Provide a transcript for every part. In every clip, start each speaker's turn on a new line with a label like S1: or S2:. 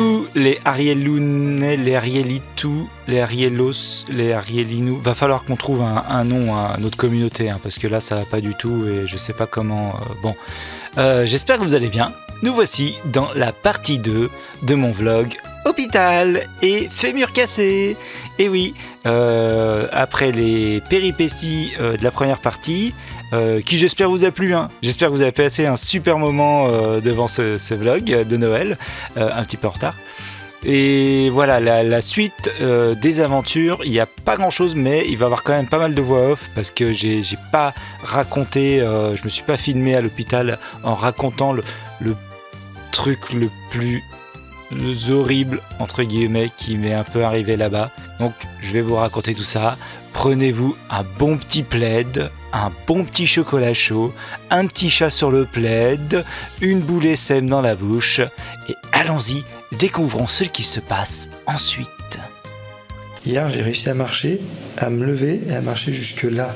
S1: Coucou les Ariellounais, les Arielitou, les Arielos, les Arielinou. Va falloir qu'on trouve un nom à notre communauté, hein, parce que là ça va pas du tout et je sais pas comment. J'espère que vous allez bien. Nous voici dans la partie 2 de mon vlog Hôpital et Fémur cassé. Et oui, après les péripéties de la première partie, qui j'espère vous a plu, hein. J'espère que vous avez passé un super moment devant ce vlog de Noël, un petit peu en retard. Et voilà, la suite des aventures, il n'y a pas grand chose, mais il va y avoir quand même pas mal de voix off, parce que j'ai pas raconté, je me suis pas filmé à l'hôpital en racontant le truc le plus horrible entre guillemets qui m'est un peu arrivé là-bas. Donc je vais vous raconter tout ça. Prenez-vous un bon petit plaid, un bon petit chocolat chaud, un petit chat sur le plaid, une boule SM dans la bouche et allons-y, découvrons ce qui se passe ensuite.
S2: Hier, j'ai réussi à marcher, à me lever et à marcher jusque là.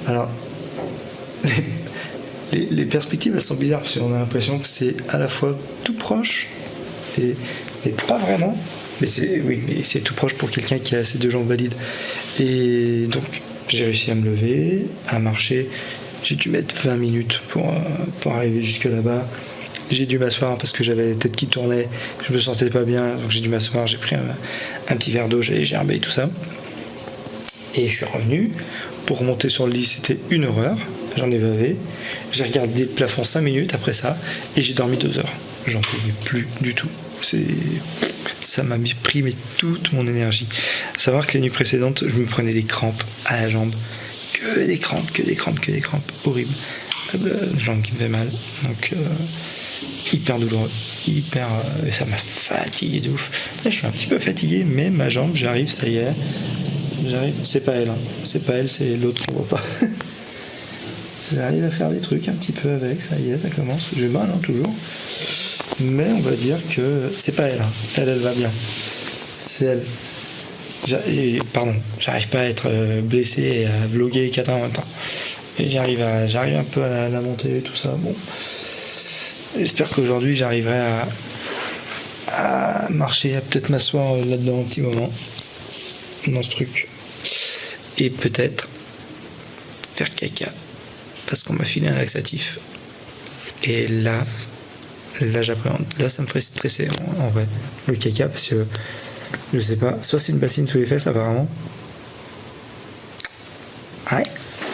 S2: Alors, les perspectives, elles sont bizarres parce qu'on a l'impression que c'est à la fois tout proche et pas vraiment. Mais c'est tout proche pour quelqu'un qui a assez de jambes valides. Et donc, j'ai réussi à me lever, à marcher. J'ai dû mettre 20 minutes pour arriver jusque là-bas. J'ai dû m'asseoir parce que j'avais la tête qui tournait. Je me sentais pas bien, donc j'ai dû m'asseoir. J'ai pris un petit verre d'eau, j'ai gerbé et tout ça. Et je suis revenu. Pour remonter sur le lit, c'était une horreur. J'en ai bavé. J'ai regardé le plafond 5 minutes après ça. Et j'ai dormi 2 heures. J'en pouvais plus du tout. Ça m'a pris toute mon énergie. À savoir que les nuits précédentes, je me prenais des crampes à la jambe. Que des crampes. Horrible. La jambe qui me fait mal. Donc, hyper douloureux. Ça m'a fatigué de ouf. Là, je suis un petit peu fatigué, mais ma jambe, j'arrive, ça y est. J'arrive. C'est pas elle. Hein. C'est pas elle, c'est l'autre qu'on voit pas. J'arrive à faire des trucs un petit peu avec, ça y est, ça commence. J'ai mal, hein, toujours. Mais on va dire que c'est pas elle. Hein. Elle va bien. C'est elle. J'arrive pas à être blessé et à vloguer 4 ans en même temps. Et j'arrive un peu à la montée et tout ça. Bon. J'espère qu'aujourd'hui j'arriverai à marcher, à peut-être m'asseoir là-dedans un petit moment. Dans ce truc. Et peut-être faire caca. Parce qu'on m'a filé un laxatif. Et là j'appréhende. Là, ça me ferait stresser en vrai. Le caca, parce que je sais pas. Soit c'est une bassine sous les fesses, apparemment. Ouais.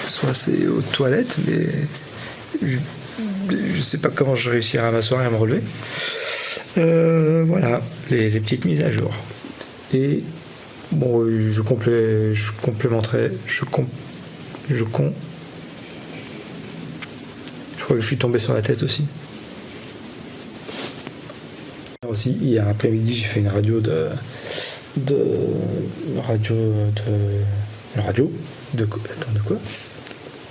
S2: Soit c'est aux toilettes, mais je sais pas comment je réussirai à m'asseoir et à me relever. Voilà, les petites mises à jour. Et bon, je complémenterai. Je crois que je suis tombé sur la tête aussi. Aussi, hier après-midi, j'ai fait une radio de quoi.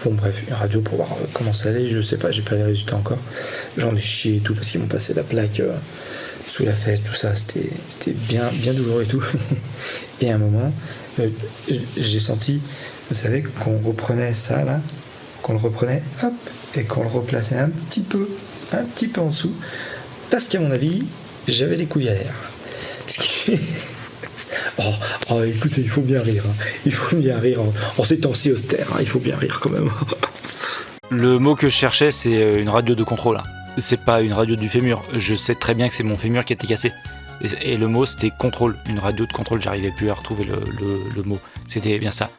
S2: Bon bref, une radio pour voir comment ça allait, je sais pas, j'ai pas les résultats encore. J'en ai chié et tout parce qu'ils m'ont passé la plaque sous la fesse, tout ça, c'était bien douloureux et tout. Et à un moment, j'ai senti, vous savez, qu'on reprenait ça là, qu'on le reprenait, hop, et qu'on le replaçait un petit peu en dessous, parce qu'à mon avis, j'avais les couilles à l'air. Oh, écoutez, il faut bien rire. Hein. Il faut bien rire en ces temps si austères. Hein. Il faut bien rire quand même.
S1: Le mot que je cherchais, c'est une radio de contrôle. Hein. C'est pas une radio du fémur. Je sais très bien que c'est mon fémur qui était cassé. Et le mot, c'était contrôle. Une radio de contrôle. J'arrivais plus à retrouver le mot. C'était bien ça.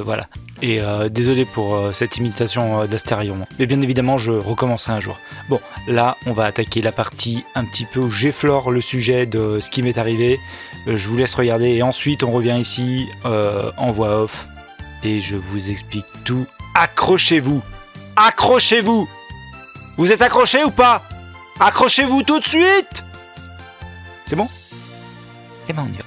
S1: Voilà. Et désolé pour cette imitation d'Astérion. Mais bien évidemment, je recommencerai un jour. Bon, là, on va attaquer la partie un petit peu où j'effleure le sujet de ce qui m'est arrivé. Je vous laisse regarder et ensuite on revient ici en voix off et je vous explique tout. Accrochez-vous. Vous êtes accrochés ou pas? Accrochez-vous tout de suite. C'est bon? Et ben on y va.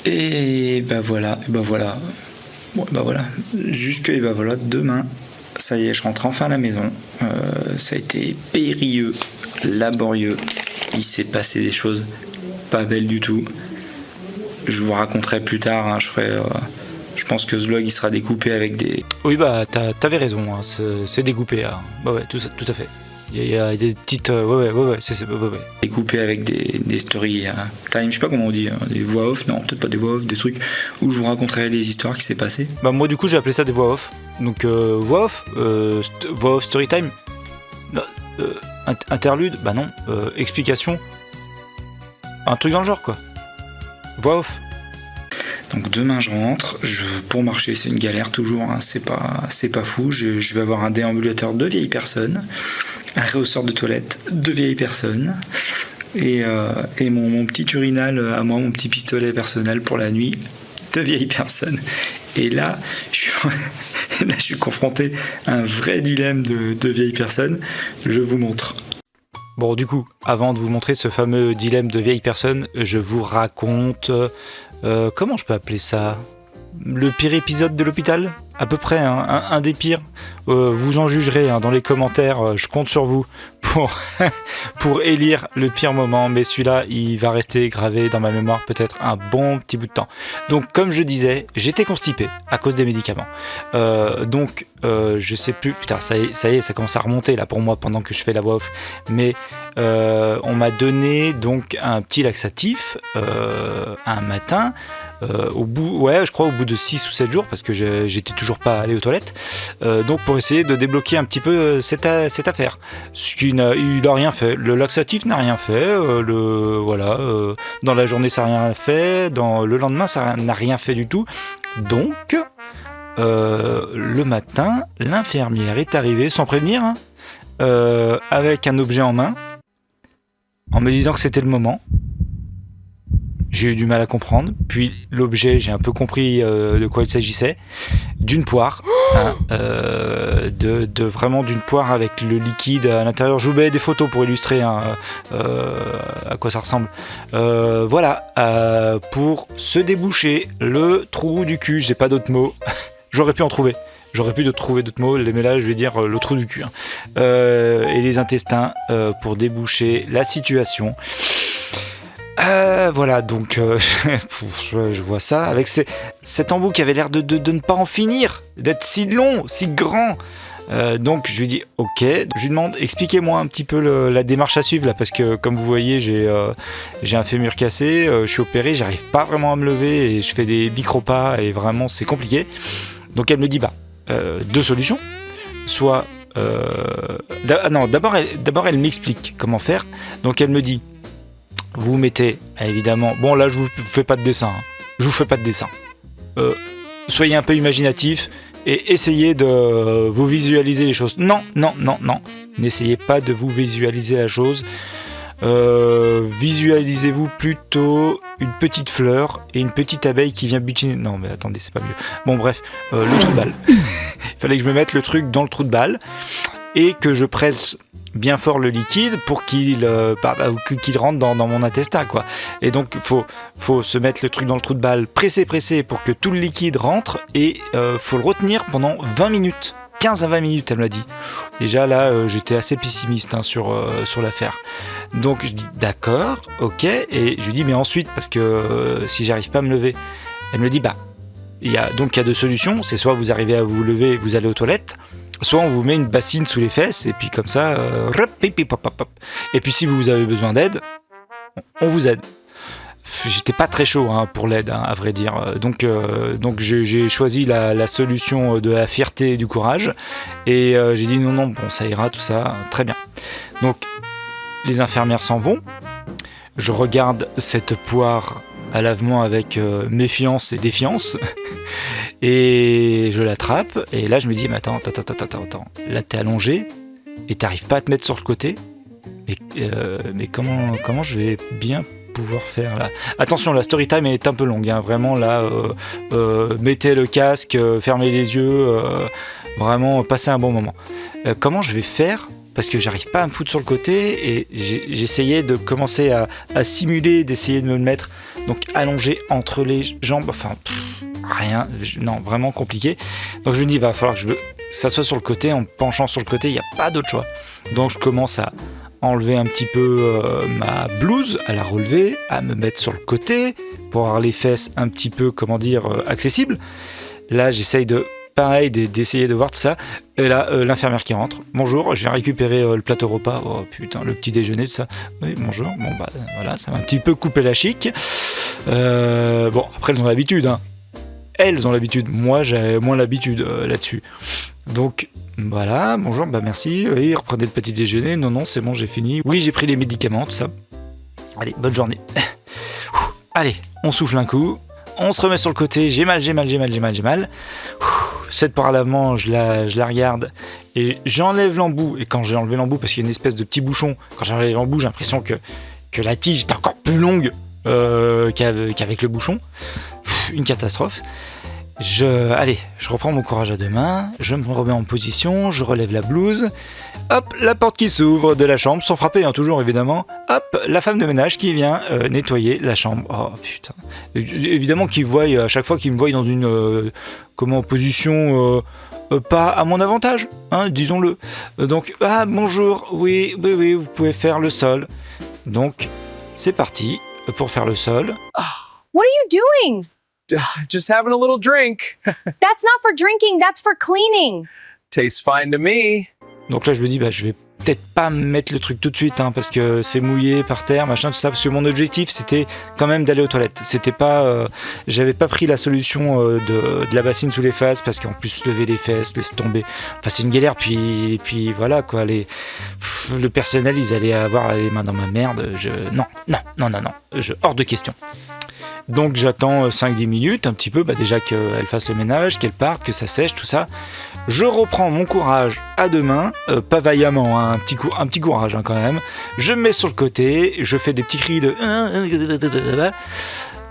S2: Et ben voilà. Bon, ben voilà. Demain, ça y est, je rentre enfin à la maison. Ça a été périlleux, laborieux. Il s'est passé des choses pas belles du tout. Je vous raconterai plus tard. Hein, je pense que ce vlog il sera découpé avec des.
S1: Oui bah t'avais raison. Hein, c'est découpé. Hein. Bah ouais, tout à fait. Il y a des petites... ouais, c'est...
S2: Découpé avec des story time, je sais pas comment on dit, hein, des voix off, non, peut-être pas des voix off, des trucs où je vous raconterai les histoires qui s'est passées.
S1: Bah moi du coup j'ai appelé ça des voix off. Donc voix off story time, interlude, bah non, explication, un truc dans le genre quoi. Voix off.
S2: Donc demain je rentre, pour marcher c'est une galère toujours, hein, c'est pas fou, je vais avoir un déambulateur de vieilles personnes, un rehausseur de toilette de vieilles personnes, et mon petit urinal à moi, mon petit pistolet personnel pour la nuit de vieilles personnes. Et là, je suis confronté à un vrai dilemme de vieilles personnes, je vous montre.
S1: Bon, du coup, avant de vous montrer ce fameux dilemme de vieille personne, je vous raconte... comment je peux appeler ça ? Le pire épisode de l'hôpital ? À peu près, hein, un des pires. Vous en jugerez hein, dans les commentaires, je compte sur vous pour élire le pire moment. Mais celui-là, il va rester gravé dans ma mémoire peut-être un bon petit bout de temps. Donc, comme je disais, j'étais constipé à cause des médicaments. Donc, je sais plus... Putain, ça y est, ça commence à remonter là pour moi pendant que je fais la voix off. Mais on m'a donné donc un petit laxatif un matin... au bout de 6 ou 7 jours parce que j'étais toujours pas allé aux toilettes donc pour essayer de débloquer un petit peu cette affaire, il a rien fait, le laxatif n'a rien fait, dans la journée ça n'a rien fait, dans le lendemain ça n'a rien fait du tout, donc le matin l'infirmière est arrivée sans prévenir avec un objet en main en me disant que c'était le moment. J'ai eu du mal à comprendre, puis l'objet, j'ai un peu compris de quoi il s'agissait, d'une poire, vraiment d'une poire avec le liquide à l'intérieur. Je vous mets des photos pour illustrer à quoi ça ressemble. Pour se déboucher le trou du cul, j'ai pas d'autres mots, j'aurais pu trouver d'autres mots, mais là je vais dire le trou du cul. Et les intestins pour déboucher la situation. Donc je vois ça avec cet embout qui avait l'air de ne pas en finir, d'être si long, si grand. Donc je lui dis ok, je lui demande expliquez-moi un petit peu la démarche à suivre là, parce que comme vous voyez j'ai un fémur cassé, je suis opéré, j'arrive pas vraiment à me lever et je fais des micro-pas et vraiment c'est compliqué. Donc elle me dit deux solutions, soit d'abord elle m'explique comment faire. Donc elle me dit vous mettez, évidemment... Bon, là, je vous fais pas de dessin. Soyez un peu imaginatif et essayez de vous visualiser les choses. Non. N'essayez pas de vous visualiser la chose. Visualisez-vous plutôt une petite fleur et une petite abeille qui vient butiner... Non, mais attendez, c'est pas mieux. Bon, bref, le trou de balle. Il fallait que je me mette le truc dans le trou de balle et que je presse... bien fort le liquide pour qu'il rentre dans mon intestin quoi. Et donc faut se mettre le truc dans le trou de balle, presser pour que tout le liquide rentre et faut le retenir pendant 20 minutes. 15 à 20 minutes elle me l'a dit. Déjà là j'étais assez pessimiste sur l'affaire. Donc je dis d'accord, ok, et je lui dis mais ensuite parce que si j'arrive pas à me lever, elle me dit il y a deux solutions, c'est soit vous arrivez à vous lever, vous allez aux toilettes, soit on vous met une bassine sous les fesses et puis comme ça et puis si vous avez besoin d'aide on vous aide. J'étais pas très chaud pour l'aide à vrai dire, donc j'ai choisi la solution de la fierté et du courage et j'ai dit non bon ça ira tout ça très bien. Donc les infirmières s'en vont, je regarde cette poire à lavement avec méfiance et défiance et je l'attrape et là je me dis mais attends, là t'es allongé et t'arrives pas à te mettre sur le côté, mais comment je vais bien pouvoir faire là. Attention, la story time est un peu longue vraiment là, mettez le casque, fermez les yeux, vraiment passez un bon moment. Comment je vais faire parce que j'arrive pas à me foutre sur le côté et j'essayais de commencer à simuler d'essayer de me le mettre donc allongé entre les jambes, rien, non, vraiment compliqué. Donc je me dis, il va falloir que je s'assoie sur le côté, en penchant sur le côté, il n'y a pas d'autre choix. Donc je commence à enlever un petit peu ma blouse, à la relever, à me mettre sur le côté, pour avoir les fesses un petit peu, accessibles. Là, j'essaye de pareil, d'essayer de voir tout ça. Et là, l'infirmière qui rentre. Bonjour, je viens récupérer le plateau repas. Oh putain, le petit déjeuner, tout ça. Oui, bonjour. Bon, bah voilà, ça m'a un petit peu coupé la chic. Bon, après, elles ont l'habitude, hein. Elles ont l'habitude. Moi, j'ai moins l'habitude là-dessus. Donc, voilà, bonjour, bah merci. Oui, reprenez le petit déjeuner. Non, c'est bon, j'ai fini. Oui, j'ai pris les médicaments, tout ça. Allez, bonne journée. Allez, on souffle un coup. On se remet sur le côté. J'ai mal. Cette par l'avant, je la regarde et j'enlève l'embout. Et quand j'ai enlevé l'embout, parce qu'il y a une espèce de petit bouchon, quand j'ai enlevé l'embout, j'ai l'impression que la tige est encore plus longue qu'avec le bouchon. Une catastrophe. Allez, je reprends mon courage à deux mains, je me remets en position, je relève la blouse. Hop, la porte qui s'ouvre de la chambre, sans frapper, hein, toujours évidemment. Hop, la femme de ménage qui vient nettoyer la chambre. Oh putain. Évidemment qu'ils voient, à chaque fois qu'ils me voient dans une position pas à mon avantage, hein, disons-le. Donc, bonjour, oui, vous pouvez faire le sol. Donc, c'est parti pour faire le sol.
S3: What are you doing?
S4: Just having a little drink.
S3: That's not for drinking, that's for cleaning.
S4: Tastes fine to me.
S1: Donc là, je me dis, je vais peut-être pas mettre le truc tout de suite, hein, parce que c'est mouillé par terre, machin, tout ça. Parce que mon objectif, c'était quand même d'aller aux toilettes. C'était pas, j'avais pas pris la solution de la bassine sous les fesses, parce qu'en plus, lever les fesses, laisser tomber. Enfin, c'est une galère. Puis voilà, quoi. Le personnel, ils allaient avoir les mains dans ma merde. Non. Hors de question. Donc j'attends 5-10 minutes, un petit peu, déjà qu'elle fasse le ménage, qu'elle parte, que ça sèche, tout ça. Je reprends mon courage à deux mains, pas vaillamment, hein, un petit courage hein, quand même. Je me mets sur le côté, je fais des petits cris de...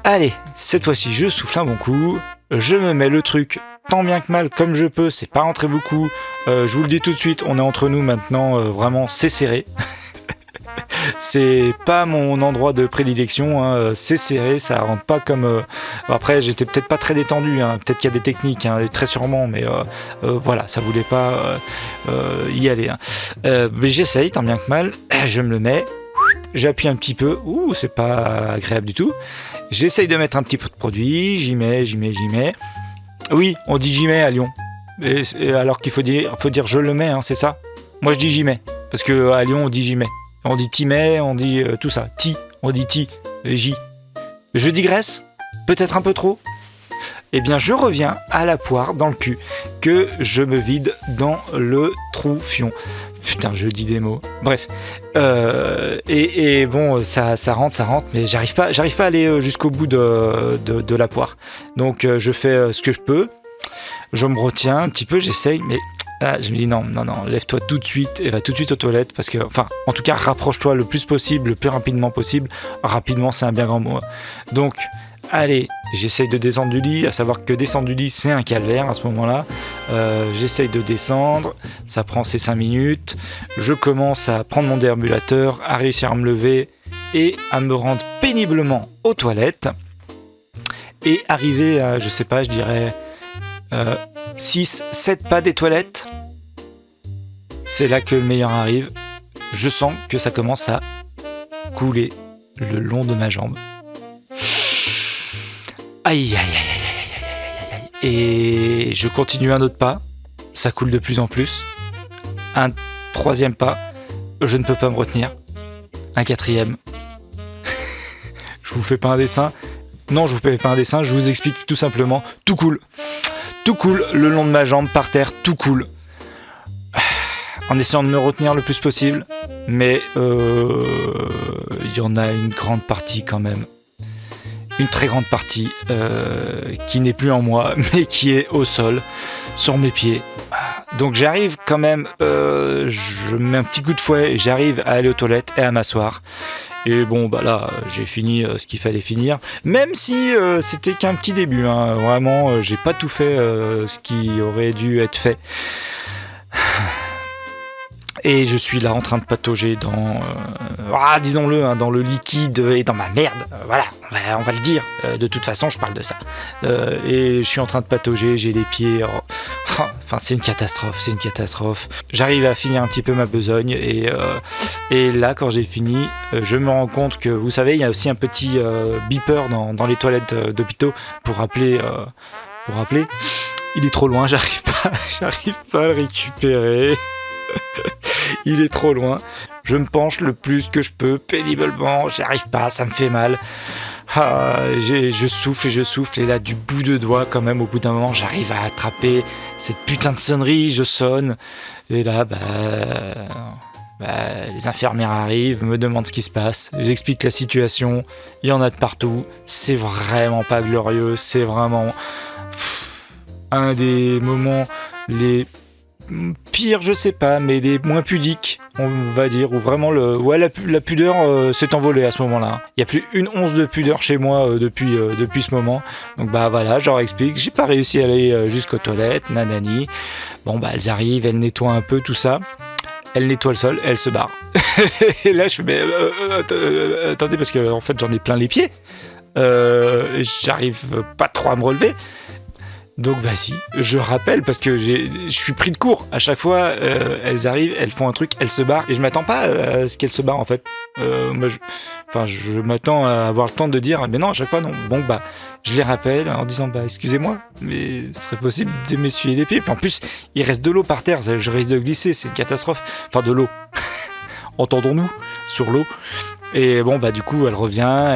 S1: Allez, cette fois-ci je souffle un bon coup, je me mets le truc tant bien que mal comme je peux, c'est pas rentré beaucoup. Je vous le dis tout de suite, on est entre nous maintenant, vraiment c'est serré. C'est pas mon endroit de prédilection, hein. C'est serré, ça rentre pas comme... Après, j'étais peut-être pas très détendu, hein. Peut-être qu'il y a des techniques, hein, très sûrement, mais voilà, ça voulait pas y aller. Hein. Mais j'essaye, tant bien que mal, je me le mets, j'appuie un petit peu, c'est pas agréable du tout. J'essaye de mettre un petit peu de produit, j'y mets. Oui, on dit j'y mets à Lyon, alors qu'il faut dire je le mets, hein, c'est ça. Moi je dis j'y mets, parce qu'à Lyon on dit j'y mets. On dit t'y mets, on dit tout ça. On dit J. Je digresse, peut-être un peu trop. Eh bien, je reviens à la poire dans le cul que je me vide dans le trou-fion. Putain, je dis des mots. Bref. Et bon, ça rentre, mais j'arrive pas à aller jusqu'au bout de la poire. Donc, je fais ce que je peux. Je me retiens un petit peu, j'essaye, mais... je me dis non, lève-toi tout de suite et va tout de suite aux toilettes parce que, en tout cas, rapproche-toi le plus possible, le plus rapidement possible. Rapidement, c'est un bien grand mot. Donc, allez, j'essaye de descendre du lit, à savoir que descendre du lit, c'est un calvaire à ce moment-là. J'essaye de descendre, ça prend ces 5 minutes. Je commence à prendre mon déambulateur, à réussir à me lever et à me rendre péniblement aux toilettes. Et arriver à, je sais pas, je dirais... 6-7 pas des toilettes, c'est là que le meilleur arrive. Je sens que ça commence à couler le long de ma jambe. Aïe. Et je continue un autre pas, ça coule de plus en plus. Un troisième pas, je ne peux pas me retenir. Un quatrième. Je vous fais pas un dessin. Non, je vous fais pas un dessin, je vous explique tout simplement. Tout coule. Tout coule le long de ma jambe, par terre, tout coule. En essayant de me retenir le plus possible, mais il y en a une grande partie quand même. Une très grande partie qui n'est plus en moi, mais qui est au sol, sur mes pieds. Donc j'arrive quand même, je mets un petit coup de fouet, et j'arrive à aller aux toilettes et à m'asseoir. Et bon, là, j'ai fini ce qu'il fallait finir. Même si c'était qu'un petit début, hein. Vraiment, j'ai pas tout fait ce qui aurait dû être fait. Et je suis là en train de patauger dans, disons-le, hein, dans le liquide et dans ma merde. Voilà, on va le dire. De toute façon, je parle de ça. Et je suis en train de patauger, j'ai les pieds... c'est une catastrophe. J'arrive à finir un petit peu ma besogne et là, quand j'ai fini, je me rends compte que, vous savez, il y a aussi un petit beeper dans les toilettes d'hôpitaux pour appeler. il est trop loin, j'arrive pas à le récupérer. Il est trop loin. Je me penche le plus que je peux, péniblement, j'y arrive pas, ça me fait mal. Je souffle et là du bout de doigt quand même, au bout d'un moment j'arrive à attraper cette putain de sonnerie, je sonne et là les infirmières arrivent, me demandent ce qui se passe, j'explique la situation, il y en a de partout, c'est vraiment pas glorieux, c'est vraiment un des moments les pires, je sais pas, mais les moins pudiques, on va dire, où vraiment la pudeur s'est envolée à ce moment-là. Il n'y a plus une once de pudeur chez moi depuis ce moment. Donc voilà, je leur explique, j'ai pas réussi à aller jusqu'aux toilettes, nanani. Bon elles arrivent, elles nettoient un peu tout ça. Elle nettoie le sol, elle se barre. Et là, je fais, mais attendez, parce que en fait, j'en ai plein les pieds. Et j'arrive pas trop à me relever. Donc vas-y, je rappelle, parce que je suis pris de court. À chaque fois, elles arrivent, elles font un truc, elles se barrent. Et je m'attends pas à ce qu'elles se barrent, en fait. Moi, je m'attends à avoir le temps de dire, mais non, à chaque fois, non. Bon, je les rappelle en disant, excusez-moi, mais ce serait possible de m'essuyer les pieds. Puis en plus, il reste de l'eau par terre, je risque de glisser, c'est une catastrophe. Enfin, de l'eau. Entendons-nous, sur l'eau. Et du coup, elle revient,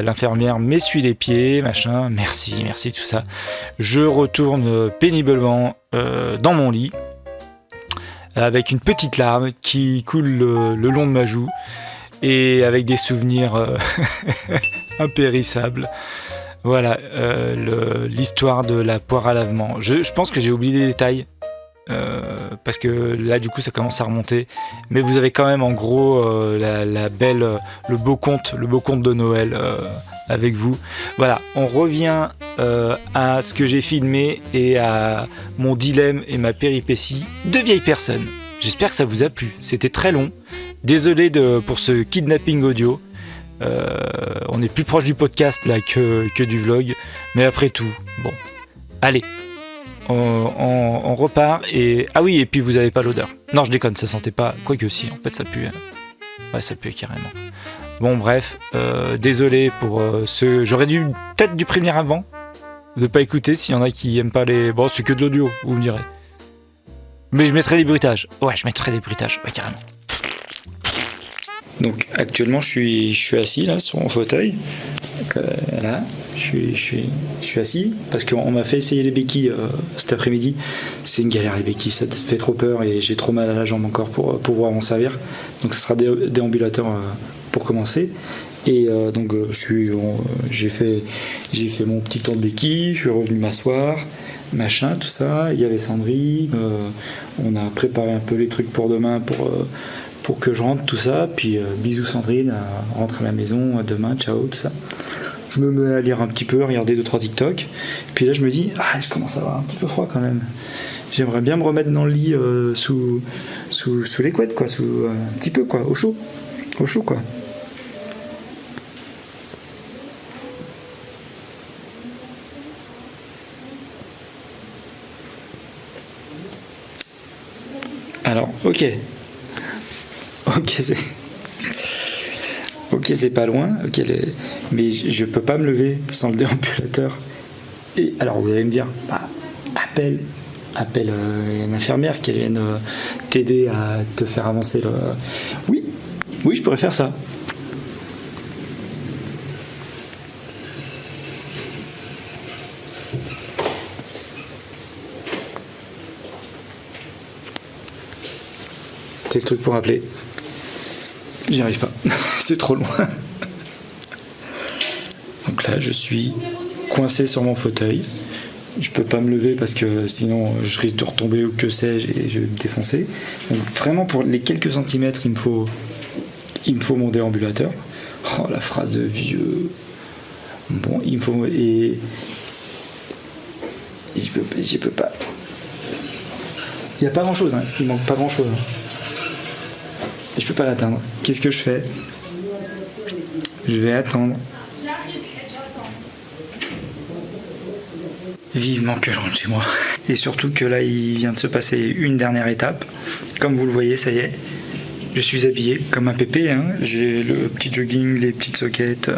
S1: l'infirmière m'essuie les pieds, machin, merci, tout ça. Je retourne péniblement dans mon lit, avec une petite larme qui coule le long de ma joue, et avec des souvenirs impérissables. Voilà, l'histoire de la poire à lavement. Je pense que j'ai oublié des détails. Parce que là du coup ça commence à remonter, mais vous avez quand même en gros le beau conte de Noël avec vous. Voilà, on revient à ce que j'ai filmé et à mon dilemme et ma péripétie de vieille personne. J'espère que ça vous a plu, c'était très long, désolé pour ce kidnapping audio. On est plus proche du podcast là que du vlog, mais après tout, allez, on repart et... Ah oui, et puis vous avez pas l'odeur. Non, je déconne, ça sentait pas. Quoique si, en fait ça pue. Ouais, ça pue carrément. Bon, bref, désolé pour ce... J'aurais peut-être dû prévenir avant de pas écouter s'il y en a qui aiment pas les... Bon, c'est que de l'audio, vous me direz. Mais je mettrai des bruitages. Ouais, carrément. Donc actuellement je suis assis là sur mon fauteuil. Là, je suis assis parce qu'on m'a fait essayer les béquilles cet après-midi. C'est une galère les béquilles, ça te fait trop peur et j'ai trop mal à la jambe encore pour pouvoir m'en servir. Donc ce sera déambulateur pour commencer. Et j'ai fait mon petit tour de béquilles, je suis revenu m'asseoir, machin, tout ça. Il y avait Sandrine, on a préparé un peu les trucs pour demain pour que je rentre, tout ça, puis bisous Sandrine, rentre à la maison, à demain, ciao, tout ça. Je me mets à lire un petit peu, à regarder 2-3 TikTok, puis là je me dis, je commence à avoir un petit peu froid quand même. J'aimerais bien me remettre dans le lit sous les couettes, quoi, un petit peu, quoi, au chaud, quoi. Alors, ok, c'est pas loin, mais je peux pas me lever sans le déambulateur. Et alors vous allez me dire, appelle une infirmière qui vienne t'aider à te faire avancer le... Oui, je pourrais faire ça. C'est le truc pour appeler. J'y arrive pas. C'est trop loin. Donc là, je suis coincé sur mon fauteuil. Je peux pas me lever parce que sinon je risque de retomber ou que sais-je et je vais me défoncer. Donc vraiment pour les quelques centimètres, il me faut mon déambulateur. Oh la phrase de vieux. Bon, il me faut et je peux pas. Il y a pas grand-chose, hein. Il manque pas grand-chose. Je peux pas l'atteindre. Qu'est-ce que je fais ? Je vais attendre. Vivement que je rentre chez moi. Et surtout que là, il vient de se passer une dernière étape. Comme vous le voyez, ça y est. Je suis habillé comme un pépé. Hein. J'ai le petit jogging, les petites soquettes.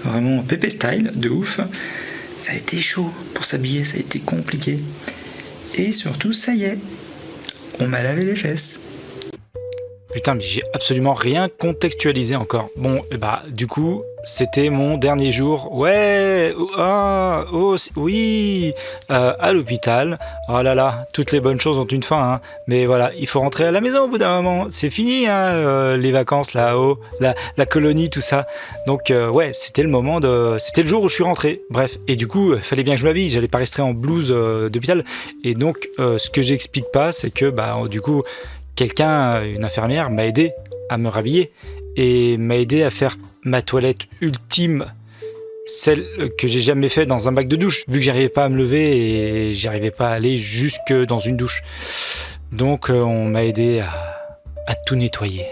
S1: Vraiment pépé style, de ouf. Ça a été chaud pour s'habiller, ça a été compliqué.
S2: Et surtout, ça y est, on m'a lavé les fesses.
S1: Putain, mais j'ai absolument rien contextualisé encore. Bon, bah, du coup, c'était mon dernier jour. Ouais, oui, à l'hôpital. Oh là là, toutes les bonnes choses ont une fin, hein. Mais voilà, il faut rentrer à la maison au bout d'un moment. C'est fini, hein, les vacances là-haut, la colonie, tout ça. Donc, c'était le moment c'était le jour où je suis rentré. Bref, et du coup, il fallait bien que je m'habille. J'allais pas rester en blouse d'hôpital. Et donc, ce que j'explique pas, c'est que, bah, du coup, quelqu'un, une infirmière, m'a aidé à me rhabiller et m'a aidé à faire ma toilette ultime, celle que j'ai jamais fait dans un bac de douche, vu que j'arrivais pas à me lever et j'arrivais pas à aller jusque dans une douche. Donc on m'a aidé à tout nettoyer.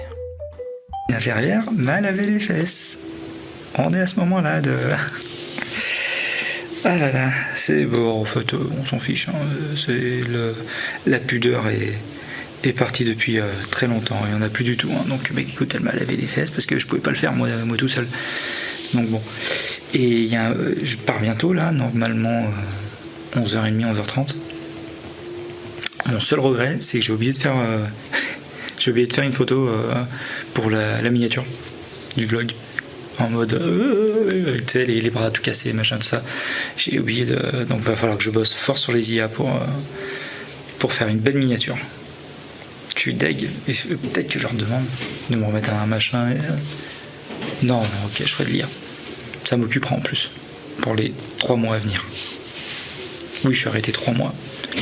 S2: L'infirmière m'a lavé les fesses. On est à ce moment-là de... Ah là là, c'est bon, en fait, on s'en fiche, hein. La pudeur est parti depuis très longtemps, il n'y en a plus du tout, hein. Donc écoute, elle m'a lavé les fesses parce que je pouvais pas le faire moi tout seul, donc bon. Et je pars bientôt là, normalement 11h30, 11h30. Mon seul regret, c'est que j'ai oublié de faire une photo pour la miniature du vlog, en mode tu sais, les bras tout cassés, machin, tout ça. J'ai oublié donc va falloir que je bosse fort sur les IA pour faire une belle miniature. Je suis deg, et peut-être que je leur demande de me remettre un machin. Non, ok, je ferai de l'IA. Ça m'occupera en plus pour les 3 mois à venir. Oui, je suis arrêté 3 mois.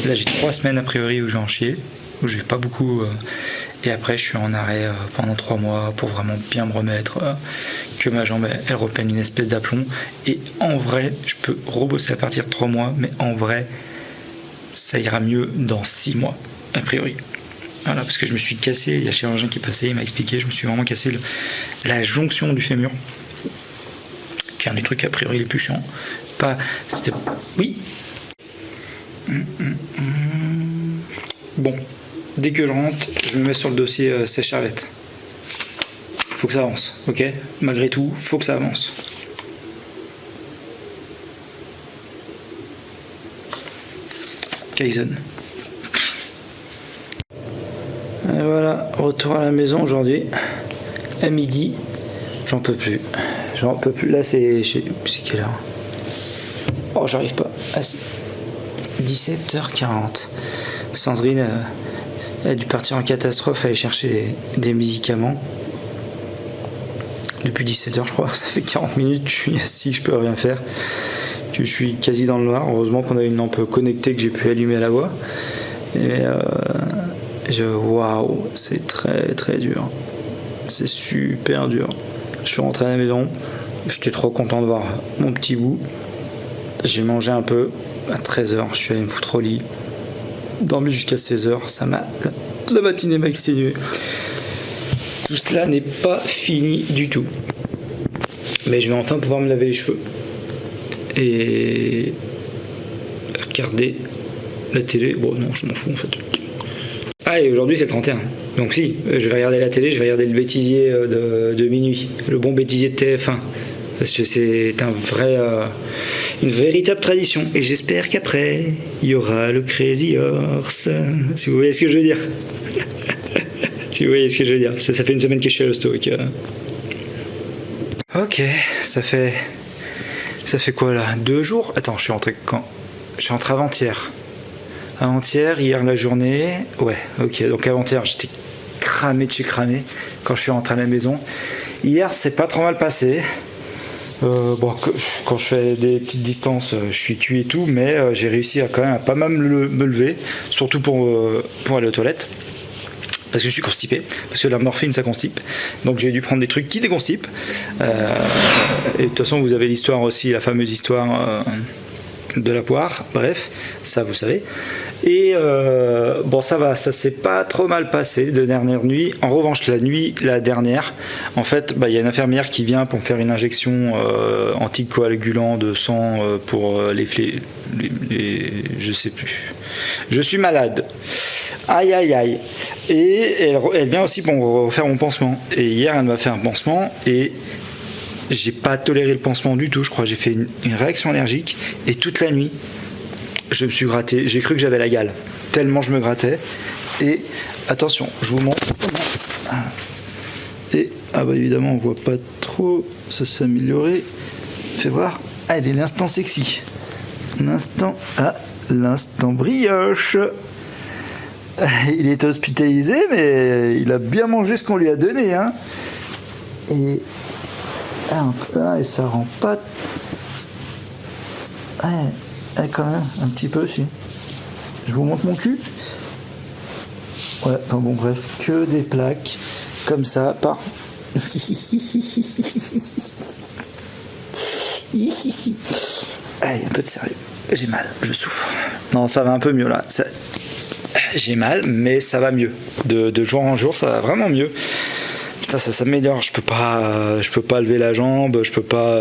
S2: Là, j'ai 3 semaines a priori où je vais en chier, où je vais pas beaucoup. Et après, je suis en arrêt pendant 3 mois pour vraiment bien me remettre, que ma jambe elle reprenne une espèce d'aplomb. Et en vrai, je peux rebosser à partir de 3 mois, mais en vrai, ça ira mieux dans 6 mois a priori. Voilà, parce que je me suis cassé, il y a un chirurgien qui est passé, il m'a expliqué, je me suis vraiment cassé la jonction du fémur, qui est un des trucs a priori les plus chiants. C'était... Oui. Bon, dès que je rentre, je me mets sur le dossier sèche-serviette. Faut que ça avance, ok ? Malgré tout, faut que ça avance. Kaizen. Et voilà, retour à la maison aujourd'hui, à midi. J'en peux plus. Là, c'est quelle heure ? Oh, j'arrive pas. 17h40. Sandrine a dû partir en catastrophe, aller chercher des médicaments. Depuis 17h, je crois. Ça fait 40 minutes que je suis assis, je peux rien faire. Je suis quasi dans le noir. Heureusement qu'on a une lampe connectée que j'ai pu allumer à la voix. Et waouh, c'est très très dur. C'est super dur. Je suis rentré à la maison, j'étais trop content de voir mon petit bout. J'ai mangé un peu. À 13h, je suis allé me foutre au lit. Dormi jusqu'à 16h, la matinée m'a exténué. Tout cela n'est pas fini du tout. Mais je vais enfin pouvoir me laver les cheveux. Et regarder la télé. Bon, non, je m'en fous en fait. Ah, et aujourd'hui c'est le 31. Donc si, je vais regarder la télé, je vais regarder le bêtisier de minuit. Le bon bêtisier de TF1. Parce que c'est une véritable tradition. Et j'espère qu'après, il y aura le Crazy Horse. Si vous voyez ce que je veux dire. Si vous voyez ce que je veux dire. Ça fait une semaine que je suis à l'hosto. Ok, ça fait quoi là ? 2 jours ? Attends, je suis rentré quand ? Je suis rentré avant-hier. Avant-hier, hier la journée. Ouais, ok. Donc avant-hier, j'étais cramé de chez cramé quand je suis rentré à la maison. Hier, c'est pas trop mal passé. Quand je fais des petites distances, je suis cuit et tout, mais j'ai réussi à quand même à pas mal me lever, surtout pour aller aux toilettes. Parce que je suis constipé, parce que la morphine ça constipe, donc j'ai dû prendre des trucs qui déconstipent. Et de toute façon vous avez l'histoire aussi, la fameuse histoire de la poire, bref, ça vous savez. Et ça va, ça s'est pas trop mal passé de dernière nuit. En revanche la dernière, en fait, il y a une infirmière qui vient pour me faire une injection anticoagulant de sang pour je sais plus. Je suis malade. Aïe aïe aïe. Et elle vient aussi pour faire mon pansement. Et hier elle m'a fait un pansement et j'ai pas toléré le pansement du tout. Je crois que j'ai fait une réaction allergique et toute la nuit je me suis gratté, j'ai cru que j'avais la gale, tellement je me grattais. Et attention, je vous montre. Et ah bah évidemment on voit pas trop, ça s'est amélioré. Fais voir. Allez, l'instant sexy. L'instant brioche. Il est hospitalisé, mais il a bien mangé ce qu'on lui a donné, hein. Et et ça rend pas. Quand même, un petit peu aussi. Je vous montre mon cul. Ouais, enfin bon, bref, que des plaques comme ça, par. Allez, un peu de sérieux. J'ai mal, je souffre. Non, ça va un peu mieux là. J'ai mal, mais ça va mieux. De jour en jour, ça va vraiment mieux. Putain, ça s'améliore. Je peux pas lever la jambe. Je peux pas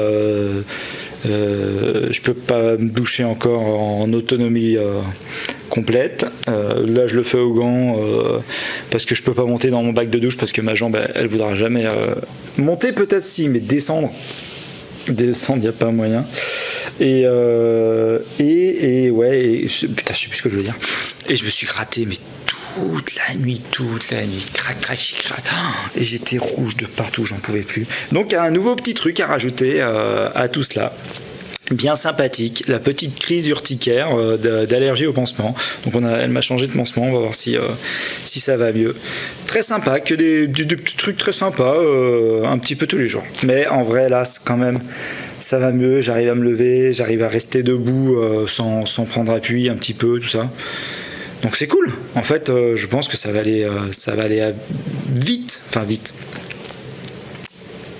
S2: me doucher encore en autonomie complète. Là, je le fais au gant parce que je peux pas monter dans mon bac de douche parce que ma jambe, elle voudra jamais monter. Peut-être si, mais descendre, il n'y a pas moyen. Et putain, je sais plus ce que je veux dire. Et je me suis gratté, mais toute la nuit, crac, et j'étais rouge de partout, j'en pouvais plus. Donc un nouveau petit truc à rajouter à tout cela. Bien sympathique, la petite crise urticaire d'allergie au pansement. Donc elle m'a changé de pansement, on va voir si ça va mieux. Très sympa, que des petits trucs très sympas, un petit peu tous les jours. Mais en vrai là, quand même, ça va mieux, j'arrive à me lever, j'arrive à rester debout sans prendre appui un petit peu, tout ça. Donc c'est cool. En fait, je pense que ça va aller vite.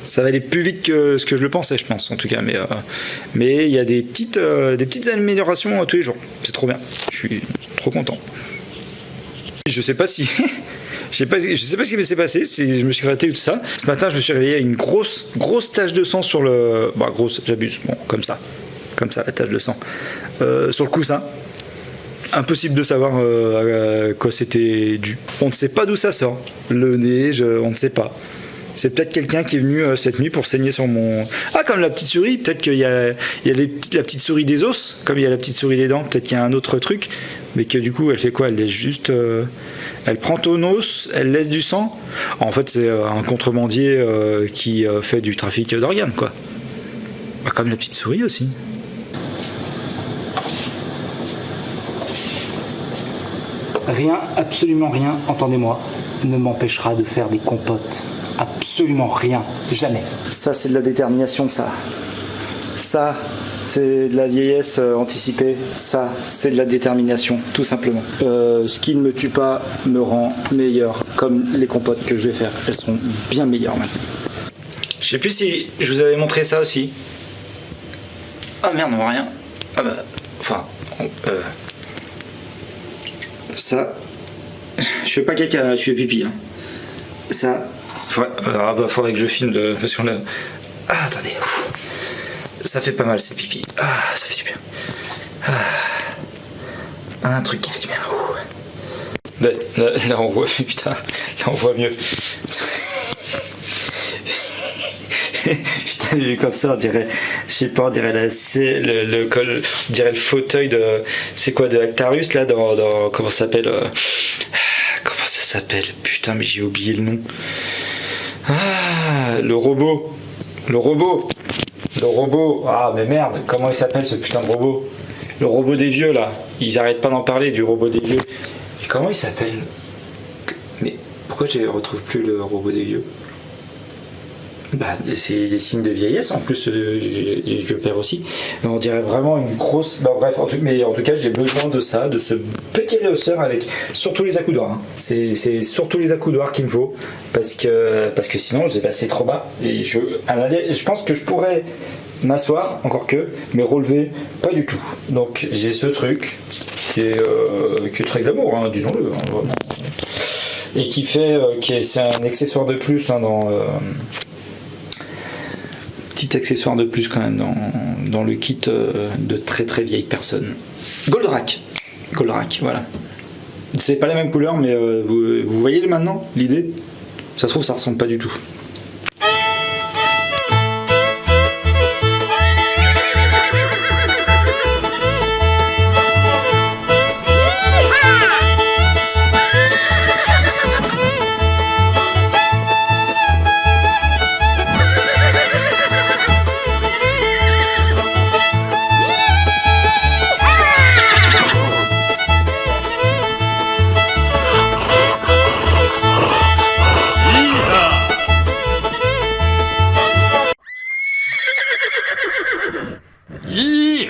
S2: Ça va aller plus vite que ce que je le pensais, je pense, en tout cas. Mais il y a des petites améliorations tous les jours. C'est trop bien. Je suis trop content. Je sais pas si... Je sais pas ce qui s'est passé, si je me suis gratté ou tout ça. Ce matin, je me suis réveillé avec une grosse tache de sang sur le... Bah, grosse, j'abuse. Bon, comme ça, la tache de sang. Sur le coussin. Impossible de savoir à quoi c'était dû. On ne sait pas d'où ça sort. Le nez, on ne sait pas. C'est peut-être quelqu'un qui est venu cette nuit pour saigner sur mon... Ah, comme la petite souris. Peut-être qu'il y a la petite souris des os, comme il y a la petite souris des dents. Peut-être qu'il y a un autre truc. Mais que du coup, elle fait quoi? Elle laisse juste... Elle prend ton os, elle laisse du sang. En fait, c'est un contrebandier qui fait du trafic d'organes, quoi. Bah, comme la petite souris aussi.
S1: Rien, absolument rien, entendez-moi, ne m'empêchera de faire des compotes. Absolument rien, jamais.
S2: Ça, c'est de la détermination, ça. Ça, c'est de la vieillesse anticipée. Ça, c'est de la détermination, tout simplement. Ce qui ne me tue pas me rend meilleur, comme les compotes que je vais faire. Elles seront bien meilleures maintenant. Je sais plus si je vous avais montré ça aussi. Ah merde, on voit rien. Ah bah, enfin... Ça, je fais pas caca, je fais pipi. Hein. Ça, faudrait que je filme parce qu'on a... Ah, attendez. Ça fait pas mal, c'est pipi. Ah, ça fait du bien. Un truc qui fait du bien. Là, on voit, putain, là on voit mieux. Putain, vu comme ça, on dirait, je sais pas, on dirait on dirait le fauteuil de, c'est quoi, de Actarus là, dans comment ça s'appelle, putain, mais j'ai oublié le nom. Ah, le robot. Ah, mais merde, comment il s'appelle ce putain de robot? Le robot des vieux là. Ils arrêtent pas d'en parler du robot des vieux. Et comment il s'appelle? Mais pourquoi je retrouve plus le robot des vieux? Bah, c'est des signes de vieillesse en plus du vieux père aussi. Mais on dirait vraiment une grosse. Bah, bref, en tout cas, j'ai besoin de ça, de ce petit réhausseur avec surtout les accoudoirs. Hein. C'est surtout les accoudoirs qu'il me faut parce que sinon, c'est trop bas. Et je pense que je pourrais m'asseoir, encore que, mais relever pas du tout. Donc j'ai ce truc qui est très glamour, hein, disons-le, hein, vraiment. Et qui fait, c'est un accessoire de plus hein, petit accessoire de plus quand même dans le kit de très très vieilles personnes. Goldrack, voilà. C'est pas la même couleur, mais vous voyez maintenant l'idée? Ça se trouve, ça ressemble pas du tout.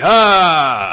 S5: Ah!